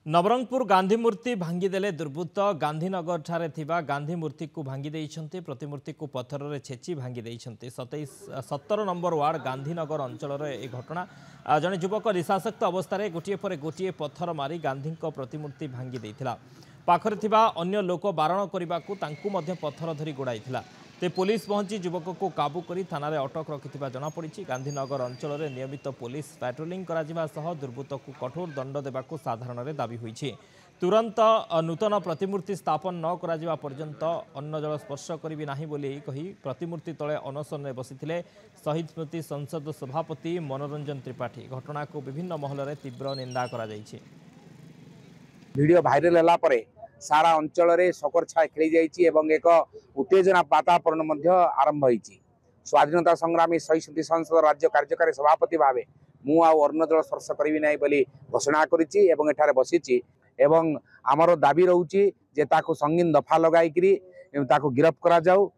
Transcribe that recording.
नवरंगपुर गांधी मूर्ति भांगीदेले दुर्बृत्त गांधीनगर ठारे थिबा गांधी मूर्ति को भांगी देइछन्ते प्रतिमूर्ति को पत्थर रे छेची भांगी देइछन्ते 17 नंबर वार्ड गांधीनगर अंचल ए घटना जने युवक निशासक्त अवस्था गोटे पर गोटे पत्थर मारी गांधी प्रतिमूर्ति भांगी देइथिला पाखरे थिबा अन्य लोक बारण करबाकू तांकू मध्य पत्थर धरी गोड़ाइथिला ते पुलिस पहुंची युवक को काबू करी थाना रे अटक रखिथिबा जना पड़िछि। गांधीनगर अंचल रे नियमित पुलिस पेट्रोलिंग कराजिबा सह दुर्बृत्त को कठोर दंड देबाकू साधारण रे दाबी होइछि। तुरंत नूतन प्रतिमूर्ति स्थापन न कराजिबा पर्यंत अन्न जल स्पर्श करिबि नाही बोली कही प्रतिमूर्ति तले अनशन रे बसिथिले शहीद स्मृति संसद सभापति मनोरंजन त्रिपाठी। घटना को विभिन्न महल रे तीव्र निंदा करा जाइछि। वीडियो भाइराल होला परे सारा अंचल रे शकर छाया खेली जाइछि एवं एक उत्तेजना वातावरण मध्य आरंभ होइछि। स्वाधीनता संग्रामी शहीद स्मृति संसद राज्य कार्यकारी सभापति भावे मु आ अन्न जल स्पर्श करिबि नाही बोली घोषणा करिछि एवं एठारे बसिछि एवं आमर दाबी रहउछि जे ताको संगीन दफा लगाई करी ताको गिरफ्त करा जाऊ।